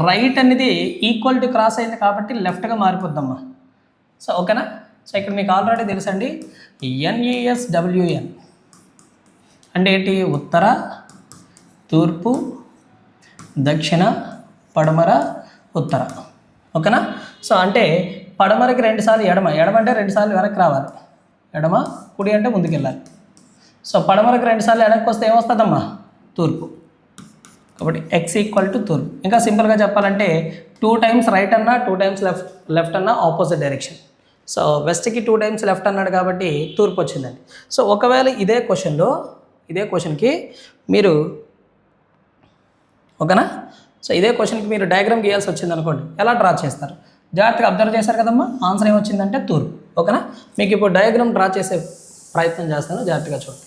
రైట్ అనేది ఈక్వల్ టు క్రాస్ అయింది కాబట్టి లెఫ్ట్గా మారిపోద్దమ్మా. సో ఓకేనా? సో ఇక్కడ మీకు ఆల్రెడీ తెలుసండి, NESWN అంటే ఏంటి? ఉత్తర, తూర్పు, దక్షిణ, పడమర, ఉత్తర. ఓకేనా? సో అంటే పడమరకి 2 సార్లు ఎడమ అంటే 2 సార్లు వెనక్కి రావాలి, ఎడమ. కుడి అంటే ముందుకెళ్ళాలి. సో పడమరకి 2 సార్లు వెనక్కి వస్తే ఏమొస్తుందమ్మా? తూర్పు. కాబట్టి X = తూర్పు. ఇంకా సింపుల్గా చెప్పాలంటే 2 times రైట్ అన్నా 2 times లెఫ్ట్ అన్నా ఆపోజిట్ డైరెక్షన్. సో వెస్ట్కి 2 times లెఫ్ట్ అన్నాడు కాబట్టి తూర్పు వచ్చిందండి. సో ఒకవేళ ఇదే క్వశ్చన్కి మీరు ఓకేనా? సో ఇదే క్వశ్చన్కి మీరు డయాగ్రామ్ గీయాల్సి వచ్చింది అనుకోండి, ఎలా డ్రా చేస్తారు? జాగ్రత్తగా అబ్జర్వ్ చేశారు కదమ్మా, ఆన్సర్ ఏమొచ్చిందంటే తూర్పు. ఓకేనా? మీకు ఇప్పుడు డయాగ్రామ్ డ్రా చేసే ప్రయత్నం చేస్తాను, జాగ్రత్తగా చూడండి.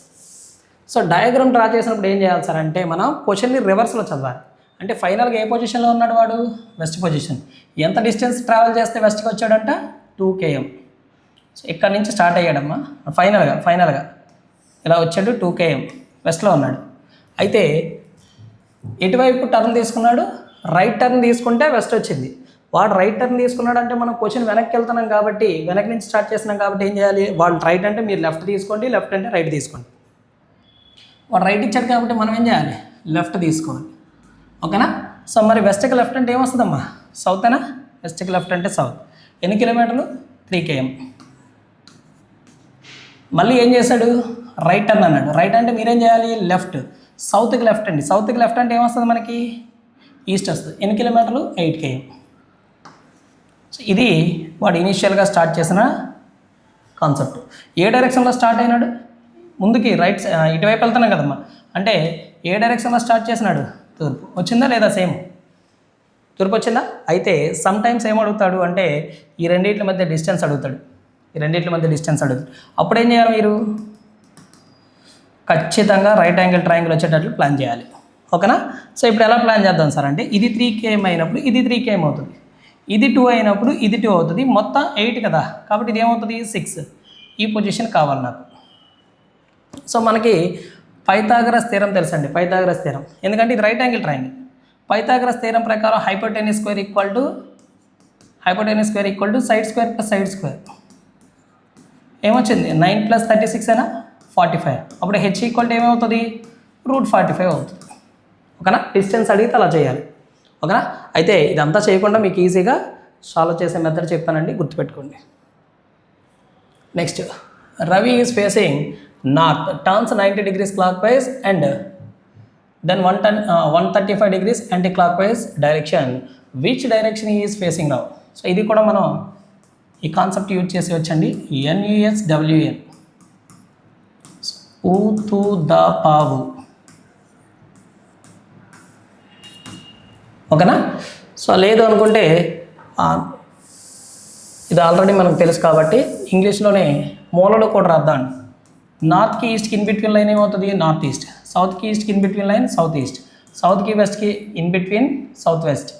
సో డయాగ్రామ్ డ్రా చేసినప్పుడు ఏం చేయాలి సార్ అంటే మనం క్వశ్చన్ని రివర్స్లో చదవాలి. అంటే ఫైనల్గా ఏ పొజిషన్లో ఉన్నాడు వాడు? West position. ఎంత డిస్టెన్స్ ట్రావెల్ చేస్తే వెస్ట్కి వచ్చాడంట? 2 km. సో ఇక్కడ నుంచి స్టార్ట్ అయ్యాడమ్మా. ఫైనల్గా ఇలా వచ్చాడు, 2 km వెస్ట్లో ఉన్నాడు. అయితే ఎటువైపు టర్న్ తీసుకున్నాడు? రైట్ టర్న్ తీసుకుంటే వెస్ట్ వచ్చింది. వాడు రైట్ టర్న్ తీసుకున్నాడు అంటే మనం క్వశ్చన్ వెనక్కి వెళ్తున్నాం కాబట్టి వెనక్కి నుంచి స్టార్ట్ చేస్తున్నాం కాబట్టి ఏం చేయాలి, వాడు రైట్ అంటే మీరు లెఫ్ట్ తీసుకోండి, లెఫ్ట్ అంటే రైట్ తీసుకోండి. వాడు రైట్ ఇచ్చాడు కాబట్టి మనం ఏం చేయాలి, లెఫ్ట్ తీసుకోవాలి. ఓకేనా. సో మరి వెస్ట్కి లెఫ్ట్ అంటే ఏమొస్తుందమ్మా, సౌతేనా. వెస్ట్కి లెఫ్ట్ అంటే సౌత్. ఎన్ని కిలోమీటర్లు, 3 km. మళ్ళీ ఏం చేశాడు, రైట్ టర్న్ అన్నాడు. రైట్ అంటే మీరేం చేయాలి, లెఫ్ట్. సౌత్కి లెఫ్ట్ అండి. సౌత్కి లెఫ్ట్ అంటే ఏమొస్తుంది మనకి, ఈస్ట్ వస్తుంది. ఎన్ని కిలోమీటర్లు, 8 km. సో ఇది వాడు ఇనీషియల్గా స్టార్ట్ చేసిన కాన్సెప్ట్. ఏ డైరెక్షన్లో స్టార్ట్ అయినాడు, ముందుకి రైట్ ఇటువైపు వెళ్తున్నాం కదమ్మా, అంటే ఏ డైరెక్షన్లో స్టార్ట్ చేసినాడు, తూర్పు. వచ్చిందా లేదా, సేమ్ తూర్పు వచ్చిందా. అయితే సమ్ టైమ్స్ ఏం అడుగుతాడు అంటే ఈ రెండింటి మధ్య డిస్టెన్స్ అడుగుతాడు, అప్పుడు ఏం చేయాలి మీరు, ఖచ్చితంగా రైట్ యాంగిల్ ట్రయాంగిల్ వచ్చేటట్లు ప్లాన్ చేయాలి. ఓకేనా. సో ఇప్పుడు ఎలా ప్లాన్ చేద్దాం సార్ అంటే ఇది 3 km అయినప్పుడు ఇది 3 km అవుతుంది, ఇది 2 అయినప్పుడు ఇది 2 అవుతుంది, మొత్తం 8 కదా, కాబట్టి ఇది ఏమవుతుంది, 6. ఈ పొజిషన్ కావాలి నాకు. సో మనకి పైథాగరస్ థీరం తెలుసండి, పైథాగరస్ థీరం, ఎందుకంటే ఇది right angle triangle. Pythagoras theorem ప్రకారం hypotenuse square equal to side square plus side square ఏమొచ్చింది, 9 + 36 అయినా 45. అప్పుడు హెచ్ ఈక్వల్ టు ఏమవుతుంది, √45 అవుతుంది. ఓకేనా. డిస్టెన్స్ అడిగితే అలా చేయాలి. ఓకేనా. అయితే ఇదంతా చేయకుండా మీకు ఈజీగా సాల్వ్ చేసే మెథడ్ చెప్తానండి, గుర్తుపెట్టుకోండి. Next, Ravi is facing north, turns 90 degrees clockwise and then 135 degrees anti clockwise direction. Which direction he is facing now. So ఇది కూడా మనం ఈ కాన్సెప్ట్ యూజ్ చేసి వచ్చండి. NUSWN, ఊతు ద పావు. ఓకేనా. సో లేదు అనుకుంటే ఇది ఆల్రెడీ మనకు తెలుసు కాబట్టి ఇంగ్లీష్లోనే మూలలో కూడా రాద్దాం. నార్త్కి ఈస్ట్కి ఇన్ బిట్వీన్ లైన్ ఏమవుతుంది, నార్త్ ఈస్ట్. సౌత్కి ఈస్ట్కి in between line south east. సౌత్కి వెస్ట్కి ఇన్ బిట్వీన్ సౌత్ వెస్ట్.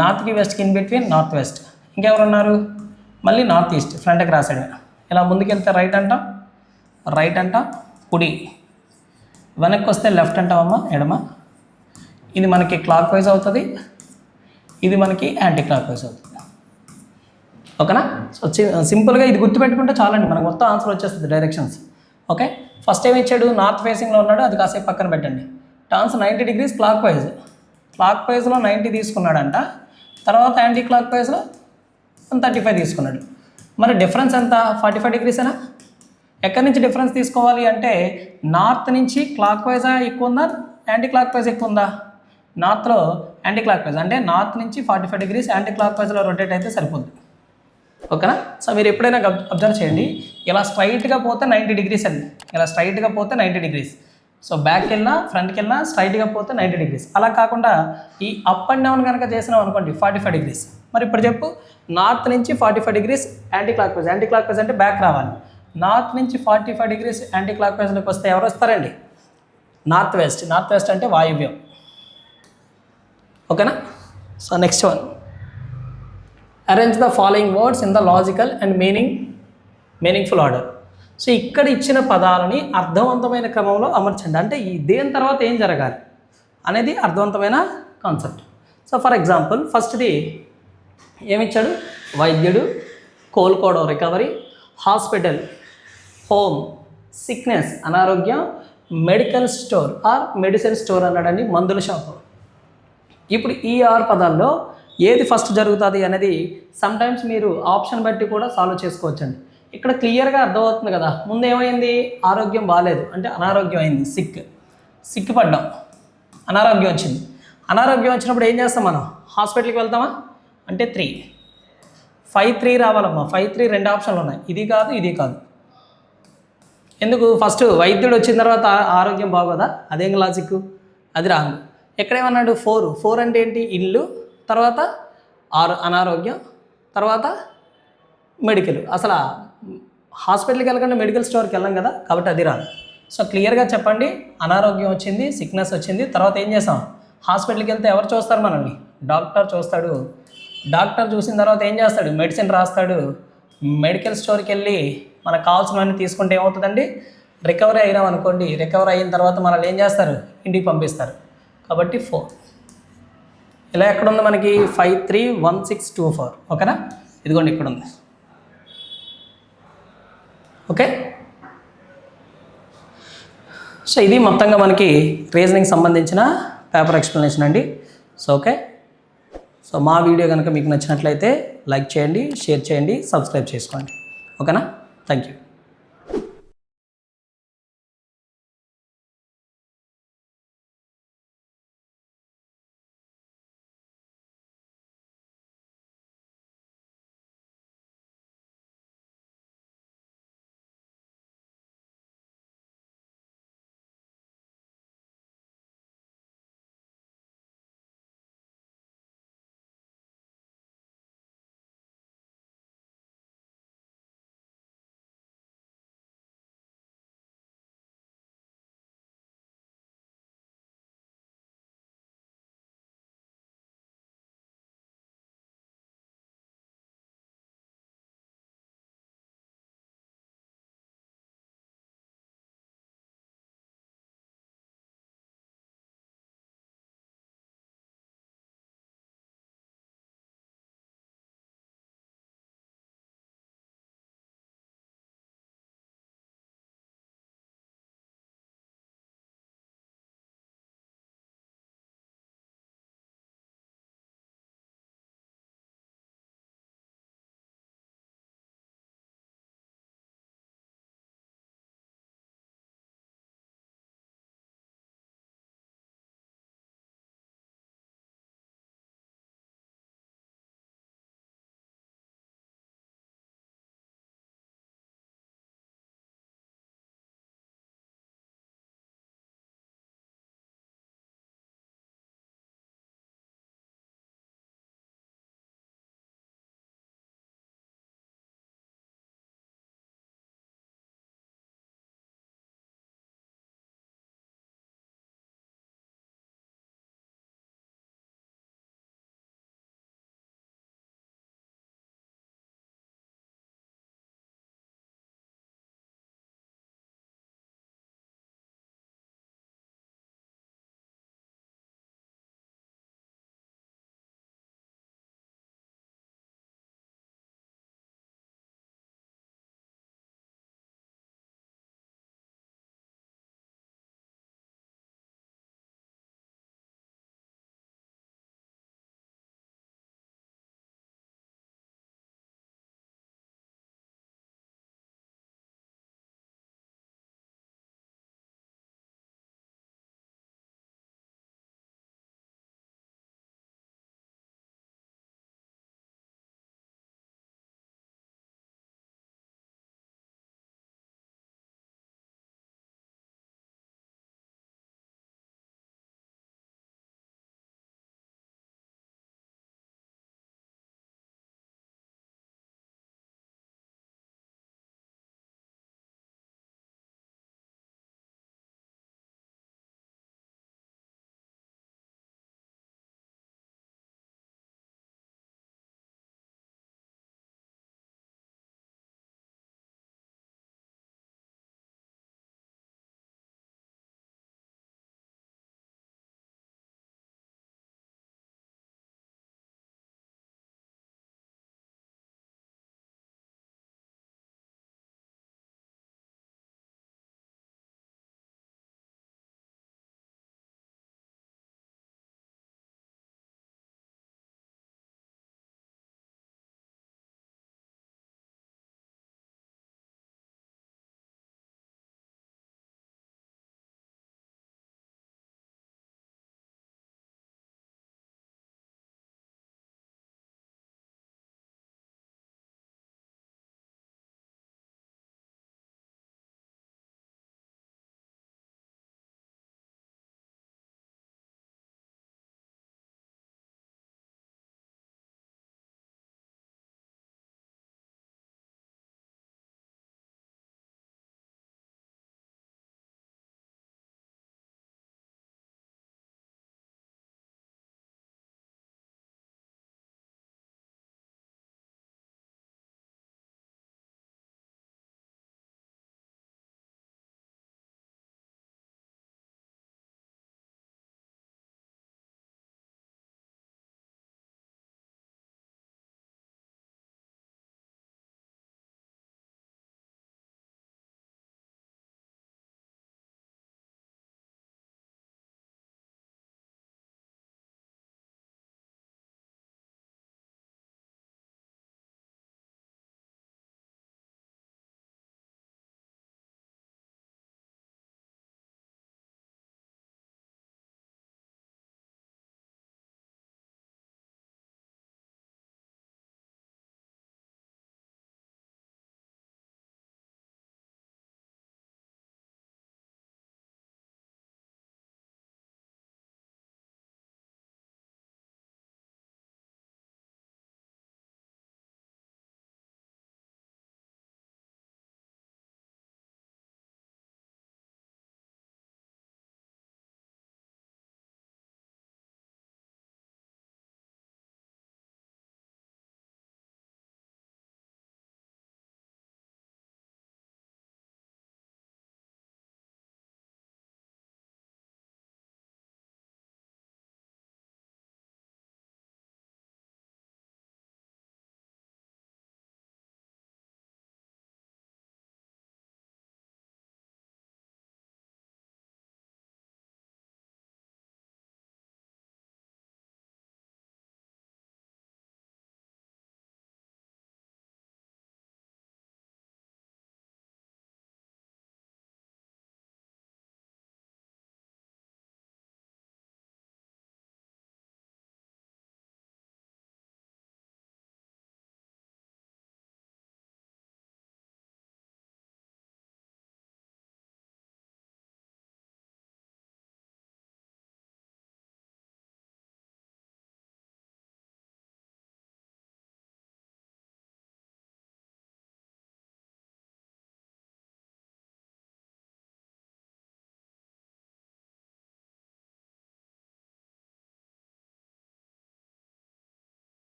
నార్త్కి వెస్ట్కి ఇన్ బిట్వీన్ నార్త్ వెస్ట్. ఇంకెవరు ఉన్నారు, మళ్ళీ నార్త్ ఈస్ట్ ఫ్రంట్కి రాసాడు. ఇలా ముందుకెళ్తే రైట్ అంటాం, కుడి. వెనక్కి వస్తే లెఫ్ట్ అంటామమ్మా, ఎడమ. ఇది మనకి క్లాక్ వైజ్ అవుతుంది, ఇది మనకి యాంటీ క్లాక్ వైజ్ అవుతుంది. ఓకేనా. సో సింపుల్గా ఇది గుర్తుపెట్టుకుంటే చాలండి, మనకు మొత్తం ఆన్సర్ వచ్చేస్తుంది డైరెక్షన్స్. ఓకే. ఫస్ట్ ఏమి ఇచ్చాడు, నార్త్ ఫేసింగ్లో ఉన్నాడు, అది కాసేపు పక్కన పెట్టండి. టర్న్స్ 90 degrees క్లాక్ వైజ్లో 90 తీసుకున్నాడంట, తర్వాత యాంటీ క్లాక్ వైజ్లో 135 తీసుకున్నాడు. మరి డిఫరెన్స్ ఎంత, 45 degrees అయినా. ఎక్కడి నుంచి డిఫరెన్స్ తీసుకోవాలి అంటే నార్త్ నుంచి క్లాక్ వైజ్ ఎక్కువ ఉందా, యాంటీ క్లాక్ వైజ్ ఎక్కువ ఉందా. నార్త్లో యాంటీ క్లాక్ వైజ్ అంటే నార్త్ నుంచి 45 degrees యాంటీ క్లాక్ వైజ్లో రొటేట్ అయితే సరిపోద్ది. ఓకేనా. సో మీరు ఎప్పుడైనా అబ్జర్వ్ చేయండి, ఇలా స్ట్రైట్గా పోతే 90 degrees అండి, ఇలా స్ట్రైట్గా పోతే 90 degrees. సో బ్యాక్కి వెళ్ళినా ఫ్రంట్కి వెళ్ళినా స్ట్రైట్గా పోతే 90 degrees. అలా కాకుండా ఈ అప్ అండ్ డౌన్ కనుక చేసినాం అనుకోండి 45 degrees. మరి ఇప్పుడు చెప్పు, నార్త్ నుంచి 45 degrees యాంటీ క్లాక్ వైజ్ అంటే బ్యాక్ రావాలి. నార్త్ నుంచి 45 degrees యాంటీ క్లాక్ వైజ్లోకి వస్తే ఎవరు వస్తారండి, నార్త్ వెస్ట్ అంటే వాయువ్యం. ఓకేనా. So next one, arrange the following words in the logical and meaningful order. So ఇక్కడ ఇచ్చిన పదాలని అర్థవంతమైన క్రమంలో అమర్చండి. అంటే ఈ దేని తర్వాత ఏం జరగాలి అనేది అర్థవంతమైన కాన్సెప్ట్. సో ఫర్ ఎగ్జాంపుల్ ఫస్ట్ది ఏమిచ్చాడు, వైద్యుడు, కోలుకోవడం రికవరీ, హాస్పిటల్ హోమ్, సిక్నెస్ అనారోగ్యం, medical store are medicine store అన్నాడండి, మందుల షాపు. ఇప్పుడు ఈ 6 పదాల్లో ఏది ఫస్ట్ జరుగుతుంది అనేది సమ్టైమ్స్ మీరు ఆప్షన్ బట్టి కూడా సాల్వ్ చేసుకోవచ్చండి. ఇక్కడ క్లియర్గా అర్థమవుతుంది కదా, ముందు ఏమైంది, ఆరోగ్యం బాగాలేదు అంటే అనారోగ్యం అయింది, సిక్ పడ్డాం, అనారోగ్యం వచ్చింది. అనారోగ్యం వచ్చినప్పుడు ఏం చేస్తాం మనం, హాస్పిటల్కి వెళ్తామా అంటే 3, 5, 3 రావాలమ్మా. 5, 3 2 ఆప్షన్లు ఉన్నాయి, ఇది కాదు. ఎందుకు, ఫస్ట్ వైద్యుడు వచ్చిన తర్వాత ఆరోగ్యం బాగోదా, అదేం లాజిక్, అది రాంగ్. ఎక్కడేమన్నాడు 4 అంటే ఏంటి, ఇల్లు, తర్వాత అనారోగ్యం, తర్వాత మెడికల్. అసలు హాస్పిటల్కి వెళ్ళకుండా మెడికల్ స్టోర్కి వెళ్ళాం కదా, కాబట్టి అది రాదు. సో క్లియర్గా చెప్పండి, అనారోగ్యం వచ్చింది, సిక్నెస్ వచ్చింది, తర్వాత ఏం చేస్తాం, హాస్పిటల్కి వెళ్తే ఎవరు చూస్తారు మనల్ని, డాక్టర్ చూస్తాడు. డాక్టర్ చూసిన తర్వాత ఏం చేస్తాడు, మెడిసిన్ రాస్తాడు. మెడికల్ స్టోర్కి వెళ్ళి మనకు కావాల్సినవన్నీ తీసుకుంటే ఏమవుతుందండి, రికవరీ అయినాం అనుకోండి. రికవరీ అయిన తర్వాత మనల్ని ఏం చేస్తారు, ఇంటికి పంపిస్తారు. కాబట్టి 4. ఇలా ఎక్కడ ఉంది మనకి 531624 ఓకేనా, ఇదిగోండి ఇక్కడ ఉంది. ఓకే, సో ఇది మొత్తంగా మనకి రీజనింగ్ సంబంధించిన పేపర్ ఎక్స్ప్లెనేషన్ అండి. సో ఓకే, సో మా వీడియో కనుక మీకు నచ్చినట్లయితే లైక్ చేయండి, షేర్ చేయండి, సబ్స్క్రైబ్ చేసుకోండి. ఓకేనా, థ్యాంక్ యూ.